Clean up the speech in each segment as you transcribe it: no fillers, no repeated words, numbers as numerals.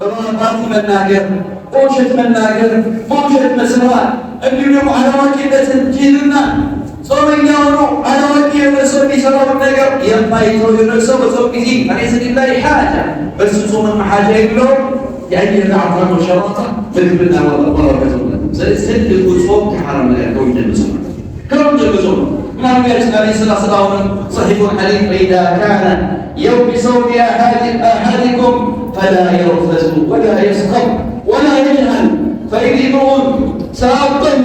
በማባት መናገር፣ በውሸት መናገር፣ በውሸት መስራት እንዲሁ ደግሞ አላዋቂነትን ጅልና ጾመኛ ሆኖ አላዋቂ የሆነ ሰው የሚሰራውን ነገር የማይተው የሆነ ሰው በጾም ጊዜ አለይስ ሊላሂ ሓጃ በሱ ጾም ሓጃ የለው የአየር አዕራም ወሸራጣ ምግብና ወረቀት ትልቁ ጾም ከሐራም ነገር ከወንጀል ጾም ከወንጀል ጾም ምናምን ያችን አለይሂ ሰላም صحيح الحديث إذا كان يوم صوم أحدكم فلا يرفث ولا يسخر ولا يجهل فإن امرؤ سابه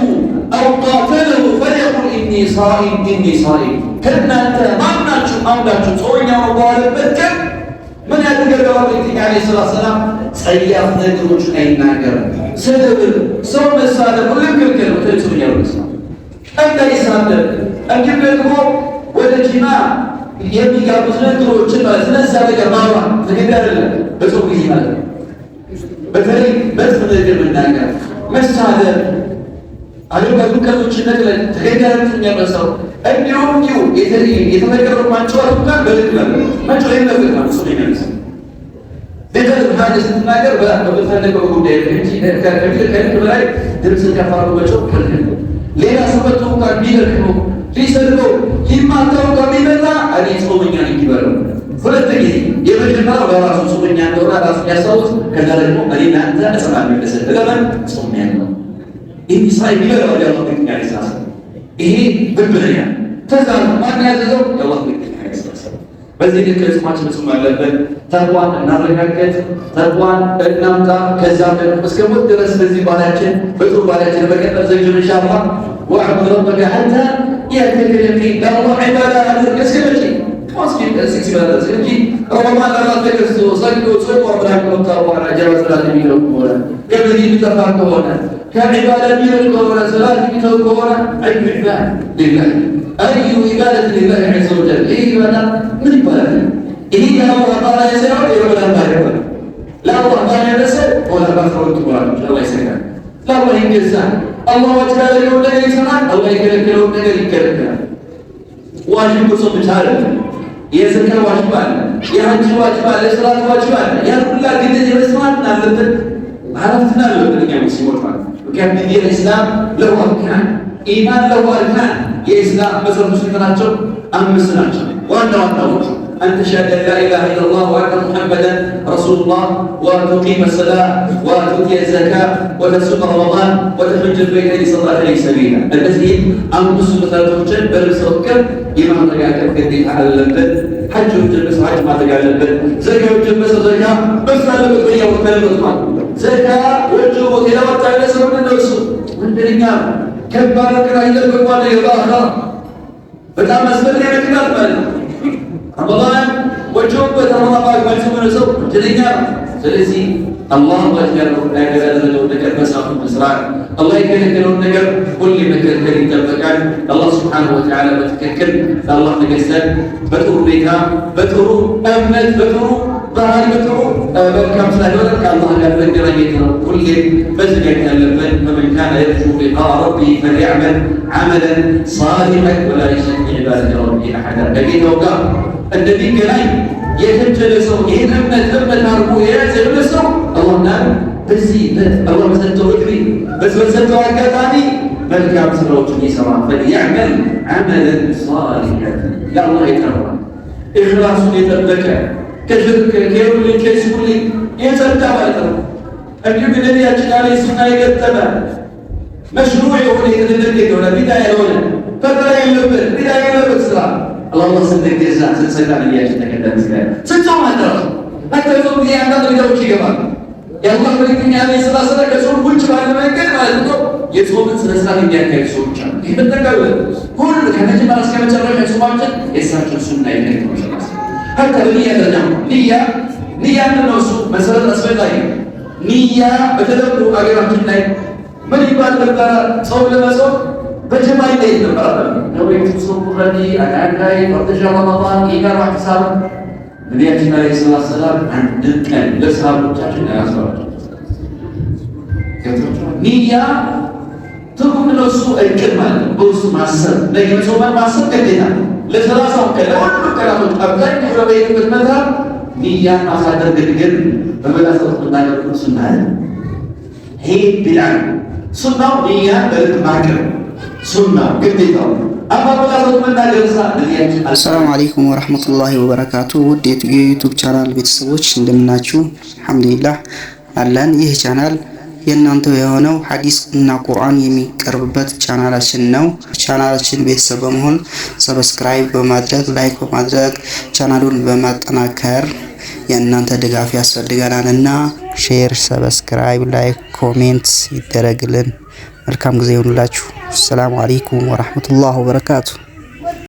أو قاتله فليقل إني صائم إني صائم كنا أنت ما ناتشو صومنا وقالبتك من يتقرر النبي عليه الصلاة والسلام سيئات نقروش أي ناقر سبب صوم السادة كل كلمة تلسل يا الإسلام أنت إسلام أجيب لكم ولا جماع የሚጋብዙ ነገሮችን ማለት ነው። እዛ ነገር ማውራት ተገዳለ በሰው ጊዜ ማለት ነው። በተለይ መጥፎ ነገር መናገር፣ መሳደብ፣ አሉባሉ ከቶችን ነገር ተገዳለ የሚያመጣው እንዲሁም የተነገረው ማንጨዋት ጋር በልክ ነው ማንጨው የለበትም ሰው ይነስ ለተለይ ሐዲስ ተናገር በተፈለገው ጉዳይ እንጂ ከሚል በላይ ድምጽ ከፋሩባቸው ከልክ ሌላ ሰበቱ ጋር ቢልክ ነው ሊሰደው ይማታው ከሚመጣ አዲ ጾመኛ ይባላል። ሁለት ጊዜ የመጀመሪያው በራሱ ጾመኛ እንደሆነ ራሱ ያሳውስ ከዛ ደግሞ እኔና አንተ አሰማን ለሰደለን ጾመኛ ነው ኢንሳይ ቢለው ያለው ያሳስ ይሄ ብብለኛ ተዛም ማን ያዘዘው ያለው ያሳስ በዚህ ልክ ጾማችን ጾም አለበት። ተቋን እናረጋግጥ፣ ተቋን እናምጣ። ከዛ እስከ ሞት ድረስ በዚህ ባላችን በጥሩ ባላችን በቀጠል ዘንጀር ኢንሻአላህ واعبد ربك حتى يأتيك اليقين لا الله عبادة هذا كسبتي مسكين تأسيس هذا سيجي رمضان لا تكسو صلوا صوموا ربنا كنتوا على جواز صلاة ميلكونا قبل دي بتفاكونا كعبادة ميلكونا صلاة ميلكونا أي عبادة لله أي عبادة لله عز وجل إيه عبادة من عبادة إيه الله تعالى يسير ولا ما يقول لا الله تعالى يسير ولا ما فرض الله يسير لا الله ينجزان الله وجل له ነገር ይሰራል الله የከለከለው ነገር ይከለከላል። ዋጅብ ቁርሶ ብቻለ የዘካ ዋጅብ አለ፣ የሐጅ ዋጅብ አለ፣ የሰላት ዋጅብ አለ። ያ ሁላ ግን የመስማት አለበት አረፍትና አለበት ሙስሊሞች ማለት ምክንያቱም የኢስላም ለው አርካን ኢማን ለው አርካን የኢስላም መሰረቶች ናቸው፣ አምስት ናቸው ዋና ዋናዎቹ أن تشهد أن لا إله إلا الله وأن محمدا رسول الله وتقيم الصلاة وتؤتي الزكاة وتصوم رمضان وتحج البيت الذي استطعت إليه سبيلا. الذي أمس مثلث بل سكر إمام تقال كذي على البلد حج وجلس حج ما تقال البلد زكاة وجلس زكاة بس على البلد وكلمة زكاة وجوب وتلاوة على سبب النفس من الرجال كم بارك الله إلى القرآن يضاهى فتام أسباب الرجال مالنا رمضان وجوبة رمضان والسمن سوء جلينا سلسي الله أجل أجل ذكر مساق المسرار الله يكلم النجر كل مكان كريم تبكان الله سبحانه وتعالى بتككل الله نجسد بتور بها بتور أمنت بتور ظهر بتور بكم سنة الله قال ذكر يكره كل بزق يتألفن فمن كان يرجو لقاء ربه فليعمل عملا صالحا ولا يشرك بعبادة ربه أحدا لكن وقع النبي كلاي يتجلسوا يهمت هربوا يتجلسوا الله نعم بزيدة الله مسنته وجري بس مسنته عكاتاني بل كاب سروجني سرا فليعمل عملا صالحا يا الله يكرم إخلاص يتبكى كشرك كيرو كيس كل يتبكى ويتبكى أجيب الذي أجنالي سنة يكتبه مشروع يقول يتدلك ولا بداية ولا فترة يلبس بداية يلبس سرا اللهم صدق جزاء سلسلة من ياجي تكلم سلام ستوم هذا حتى يوم دي عندنا نقدر نشيء كمان يا الله بلكن يا عليه الصلاة والسلام كسر كل شيء بعد ما يكمل ما يذكر يسوع من سلسلة من ياجي كسر كم هي بتنقل كل كم هذي ما نسكت ترى يسوع ماجد يسرق السنة ينقل ما شاء الله حتى النية ترجم نية أن النصوص مثلا أسباب لاي نية بتدبر أجرام جناي من يبان تبتر صوب لمسوب بجمع يدين البرد نويت تصوم الردي العناي فرتج رمضان إيمان واحتساب النبي عليه الصلاة والسلام عن الكلام لأصحاب التاجين يا أصحاب نية تقوم من السوء الكلمة بوس معصر لكن سوء معصر كدينا لثلاثة كلام كلام أبدأ يقول بيت المذهب نية أخذ الدقن በመላሰት የምናደርገው ሱና ይሄ ቢድዓ ሱናው ንያ በልብ ማቅረብ ሱናው ግዴታው አሰላሙ አለይኩም ወራህመቱላሂ ወበረካቱ። ውድ የዩቲዩብ ቻናል ቤተሰቦች እንደምናችሁ፣ አልሐምዱሊላህ አለን። ይህ ቻናል የእናንተው የሆነው ሐዲስ እና ቁርአን የሚቀርብበት ቻናላችን ነው። ቻናላችን ቤተሰብ በመሆን ሰብስክራይብ በማድረግ ላይክ በማድረግ ቻናሉን በማጠናከር የእናንተ ድጋፍ ያስፈልገናልና ሼር፣ ሰብስክራይብ፣ ላይክ፣ ኮሜንት ይደረግልን። መልካም ጊዜ ይሁንላችሁ። ሰላም አለይኩም ወራህመቱላሂ ወበረካቱ።